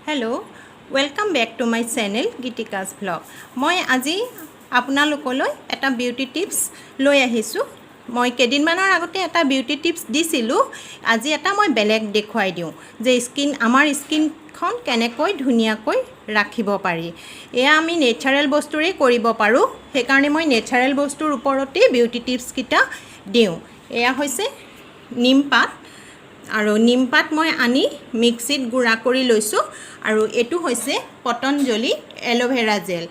Hello' welcome back to my channel Gitika's vlog. মই আজি আপোনালোকলৈ এটা বিউটি টিপছ লৈ আহিছোঁ। মই কেইদিনমানৰ আগতে এটা বিউটি টিপছ দিছিলোঁ, আজি এটা মই বেলেগ দেখুৱাই দিওঁ যে আমাৰ স্কিনখন কেনেকৈ ধুনীয়াকৈ ৰাখিব পাৰি। এয়া আমি নেচাৰেল বস্তুৰেই কৰিব পাৰোঁ, সেইকাৰণে মই নেচাৰেল বস্তুৰ ওপৰতেই বিউটি টিপছকেইটা দিওঁ। এয়া হৈছে নিমপাত, আৰু নিমপাত মই আনি মিক্সিত গুড়া কৰি লৈছোঁ। আৰু এইটো হৈছে পতঞ্জলি এল'ভেৰা জেল।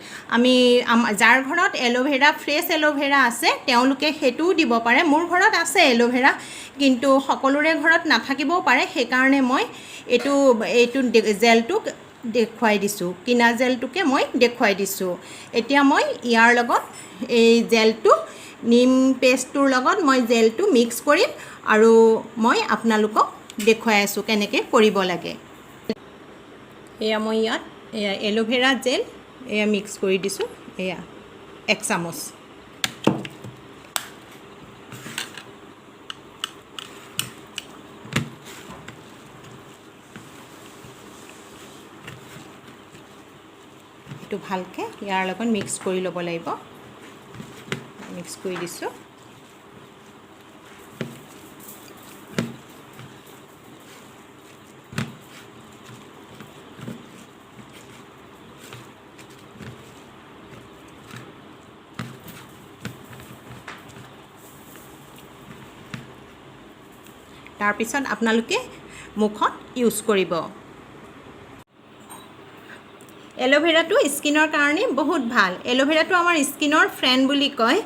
যাৰ ঘৰত এল'ভেৰা ফ্ৰেছ এল'ভেৰা আছে তেওঁলোকে সেইটোও দিব পাৰে। মোৰ ঘৰত আছে এল'ভেৰা, কিন্তু সকলোৰে ঘৰত নাথাকিবও পাৰে, সেইকাৰণে মই এইটো জেলটোক দেখুৱাই দিছোঁ, কিনা জেলটোকে মই দেখুৱাই দিছোঁ। এতিয়া মই ইয়াৰ লগত এই জেলটো নিম পেষ্টটোৰ লগত মই জেলটো মিক্স কৰিম, আৰু মই আপোনালোকক দেখুৱাই আছোঁ কেনেকৈ কৰিব লাগে। এয়া মই ইয়াত এল'ভেৰা জেল এয়া মিক্স কৰি দিছোঁ, এয়া 1 চামুচ। এইটো ভালকৈ ইয়াৰ লগত মিক্স কৰি ল'ব লাগিব। মিক্স কৰি দিছোঁ। তাৰপিছত আপোনালোকে মুখত ইউজ কৰিব। এল'ভেৰাটো স্কিনৰ কাৰণে বহুত ভাল। এল'ভেৰাটো আমাৰ স্কিনৰ ফ্ৰেণ্ড বুলি কয়,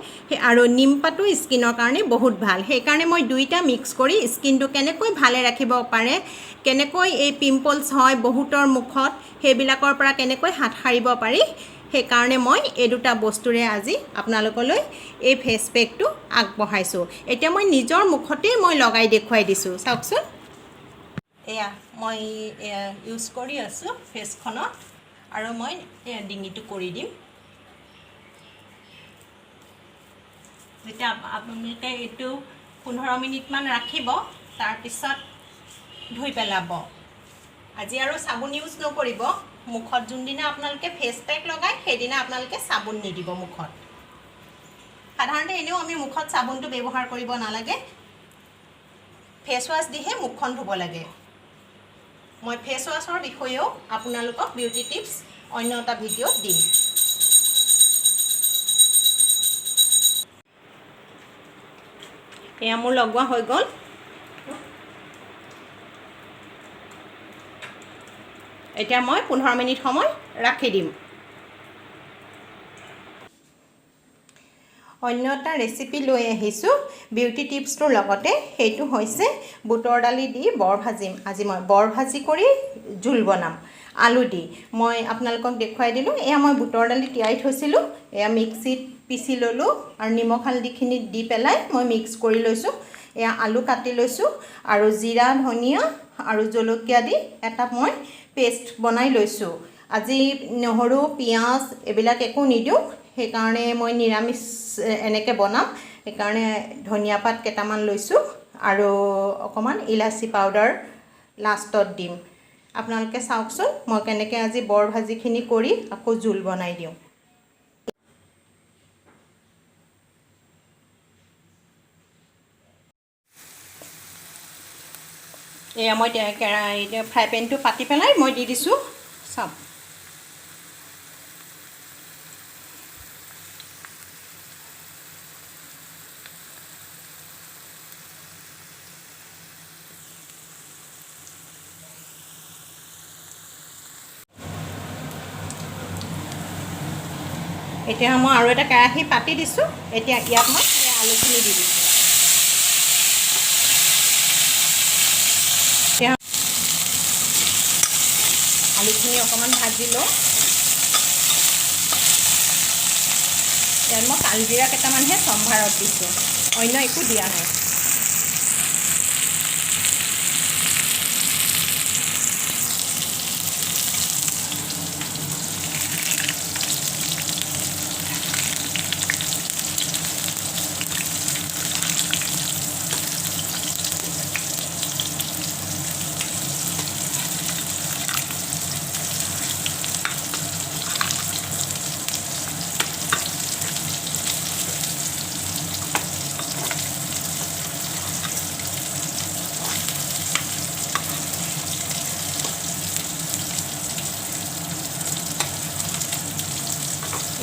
আৰু নিমপাতো স্কিনৰ কাৰণে বহুত ভাল। সেইকাৰণে মই দুইটা মিক্স কৰি স্কিনটো কেনেকৈ ভালে ৰাখিব পাৰে, কেনেকৈ এই পিম্পলছ হয় বহুতৰ মুখত, সেইবিলাকৰ পৰা কেনেকৈ হাত সাৰিব পাৰি, সেইকাৰণে মই এই দুটা বস্তুৰে আজি আপোনালোকলৈ এই ফেচ পেকটো আগবঢ়াইছোঁ। এতিয়া মই নিজৰ মুখতেই মই লগাই দেখুৱাই দিছোঁ, চাওকচোন। এয়া মই ইউজ কৰি আছোঁ ফেচখনত, আৰু মই ডিঙিটো কৰি দিম। যেতিয়া আপোনালোকে এইটো 15 মিনিটমান ৰাখিব, তাৰপিছত ধুই পেলাব। আজি আৰু চাবোন ইউজ নকৰিব। মুখত যোনদিনা আপোনালোকে ফেচ পেক লগায় সেইদিনা আপোনালোকে চাবোন নিদিব মুখত। সাধাৰণতে এনেও আমি মুখত চাবোনটো ব্যৱহাৰ কৰিব নালাগে, ফেচ ৱাছ দিহে মুখখন ধুব লাগে। মই ফেচ ৱাছৰ বিষয়েও আপোনালোকক বিউটি টিপছ অন্য এটা ভিডিঅ'ত দিম। এয়া মোৰ লগোৱা হৈ গ'ল। এতিয়া মই 15 মিনিট সময় ৰাখি দিম। অন্য এটা ৰেচিপি লৈ আহিছোঁ বিউটি টিপছটোৰ লগতে। সেইটো হৈছে বুটৰ দালি দি বৰ ভাজিম। আজি মই বৰ ভাজি কৰি জোল বনাম আলু দি। মই আপোনালোকক দেখুৱাই দিলোঁ। এয়া মই বুটৰ দালি তিয়াই থৈছিলোঁ, এয়া মিক্সিত পিচি ল'লোঁ, আৰু নিমখ হালধিখিনি দি পেলাই মই মিক্স কৰি লৈছোঁ। এয়া আলু কাটি লৈছোঁ, আৰু জিৰা ধনিয়া আৰু জলকীয়া দি এটা মই পেষ্ট বনাই লৈছোঁ। আজি নহৰু পিঁয়াজ এইবিলাক একো নিদিওঁ, সেইকাৰণে মই নিৰামিষ এনেকৈ বনাম। সেইকাৰণে ধনিয়া পাত কেইটামান লৈছোঁ, আৰু অকণমান ইলাচি পাউডাৰ লাষ্টত দিম। আপোনালোকে চাওকচোন মই কেনেকৈ আজি বৰ ভাজিখিনি কৰি আকৌ জোল বনাই দিওঁ। এয়া মই ফ্ৰাই পেনটো পাতি পেলাই মই দি দিছোঁ, চাওক। এতিয়া মই আৰু এটা কেৰাহী পাতি দিছোঁ। এতিয়া ইয়াত মই আলুখিনি দি দিছোঁ। এতিয়া আলুখিনি অকণমান ভাজি লওঁ। ইয়াত মই কালজিৰা কেইটামানহে সম্ভাৰত দিছোঁ, অন্য একো দিয়া নাই।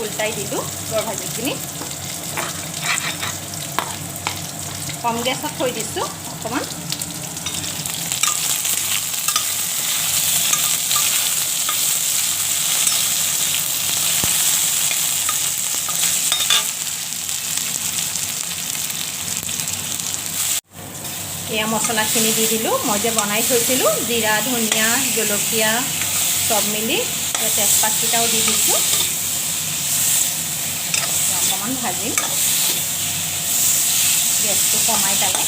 উল্টাই দিলোঁ বৰ ভাজিখিনি কম গেছত থৈ দিছোঁ অকণমান এয়া মছলাখিনি দি দিলোঁ মই যে বনাই থৈছিলোঁ জিৰা ধনিয়া জলকীয়া চব মিলি তেজপাতকেইটাও দি দিছোঁ অকণমান ভাজিম গেছটো কমাই পেলাই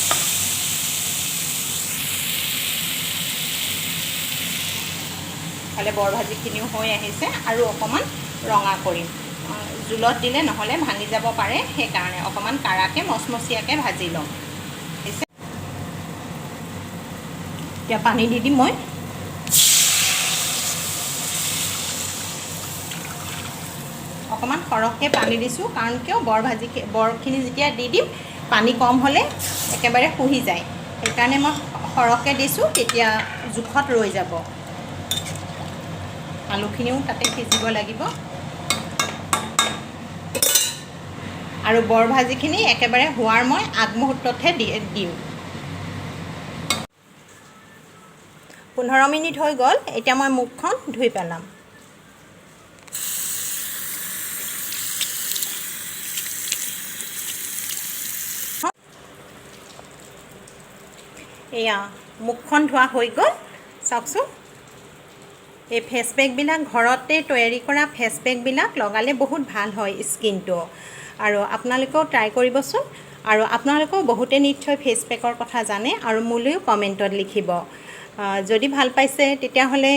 খালে বৰ ভাজিখিনিও হৈ আহিছে আৰু অকণমান ৰঙা কৰিম জোলত দিলে নহ'লে ভাঙি যাব পাৰে সেইকাৰণে অকণমান কাৰাকৈ মচমচীয়াকৈ ভাজি ল'ম এতিয়া পানী দি দিম মই অকণমান সৰহকৈ পানী দিছোঁ কাৰণ কিয় বৰখিনি যেতিয়া দি দিম পানী কম হ'লে একেবাৰে শুহি যায় সেইকাৰণে মই সৰহকৈ দিছোঁ তেতিয়া জোখত ৰৈ যাব আলুখিনিও তাতে সিজিব লাগিব আৰু বৰ ভাজিখিনি একেবাৰে হোৱাৰ মই আগমুহূৰ্ততহে দিম 15 মিনিট হৈ গ'ল এতিয়া মই মুখখন ধুই পেলাম এয়া মুখখন ধোৱা হৈ গ'ল চাওকচোন এই ফেচ পেকবিলাক ঘৰতে তৈয়াৰী কৰা ফেচ পেকবিলাক লগালে বহুত ভাল হয় স্কিনটো আৰু আপোনালোকেও ট্ৰাই কৰিবচোন আৰু আপোনালোকেও বহুতে নিশ্চয় ফেচ পেকৰ কথা জানে আৰু মোলৈও কমেণ্টত লিখিব যদি ভাল পাইছে তেতিয়াহ'লে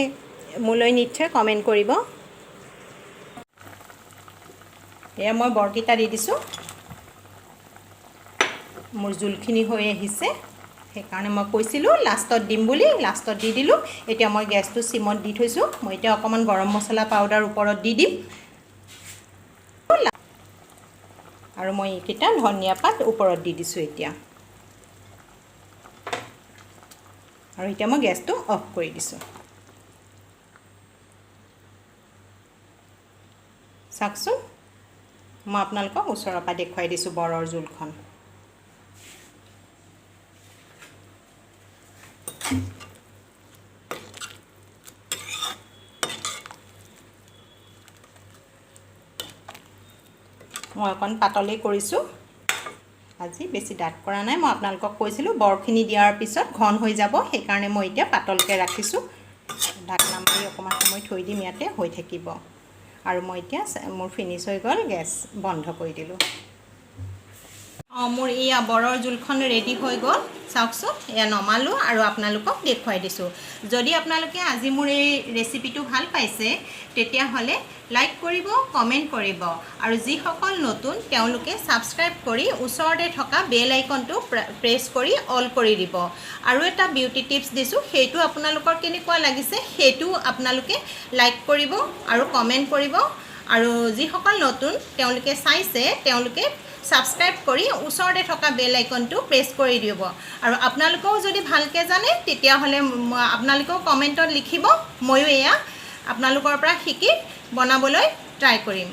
মোলৈ নিশ্চয় কমেণ্ট কৰিব এয়া মই বৰকিটা দি দিছোঁ মোৰ জোলখিনি হৈ আহিছে সেইকাৰণে মই কৈছিলোঁ লাষ্টত দিম বুলি লাষ্টত দি দিলোঁ এতিয়া মই গেছটো চিমত দি থৈছোঁ মই এতিয়া অকণমান গৰম মছলা পাউডাৰ ওপৰত দি দিম আৰু মই এইকেইটা ধনিয়া পাত ওপৰত দি দিছোঁ এতিয়া আৰু এতিয়া মই গেছটো অফ কৰি দিছোঁ চাওকচোন মই আপোনালোকক ওচৰৰ পৰা দেখুৱাই দিছোঁ বৰৰ জোলখন মই অকণ পাতলেই কৰিছোঁ আজি বেছি ডাঠ কৰা নাই মই আপোনালোকক কৈছিলোঁ বৰখিনি দিয়াৰ পিছত ঘন হৈ যাব সেইকাৰণে মই এতিয়া পাতলকৈ ৰাখিছোঁ ঢাকনা মাৰি অকণমান সময় থৈ দিম ইয়াতে হৈ থাকিব আৰু মই এতিয়া মোৰ ফিনিছ হৈ গ'ল গেছ বন্ধ কৰি দিলোঁ মোৰ এয়া বৰৰ জোলখন ৰেডি হৈ গ'ল চাওকচোন এয়া নমালোঁ আৰু আপোনালোকক দেখুৱাই দিছোঁ যদি আপোনালোকে আজি মোৰ এই ৰেচিপিটো ভাল পাইছে তেতিয়াহ'লে লাইক কৰিব কমেণ্ট কৰিব আৰু যিসকল নতুন তেওঁলোকে ছাবস্ক্ৰাইব কৰি ওচৰতে থকা বেল আইকনটো প্ৰেছ কৰি অল কৰি দিব আৰু এটা বিউটি টিপছ দিছোঁ সেইটো আপোনালোকৰ কেনেকুৱা লাগিছে সেইটো আপোনালোকে লাইক কৰিব আৰু কমেণ্ট কৰিব আৰু যিসকল নতুন তেওঁলোকে চাইছে তেওঁলোকে ছাবস্ক্ৰাইব কৰি ওচৰতে থকা বেল আইকনটো প্ৰেছ কৰি দিব আৰু আপোনালোকেও যদি ভালকৈ জানে তেতিয়াহ'লে আপোনালোকেও কমেণ্টত লিখিব ময়ো এয়া আপোনালোকৰ পৰা শিকি বনাবলৈ ট্ৰাই কৰিম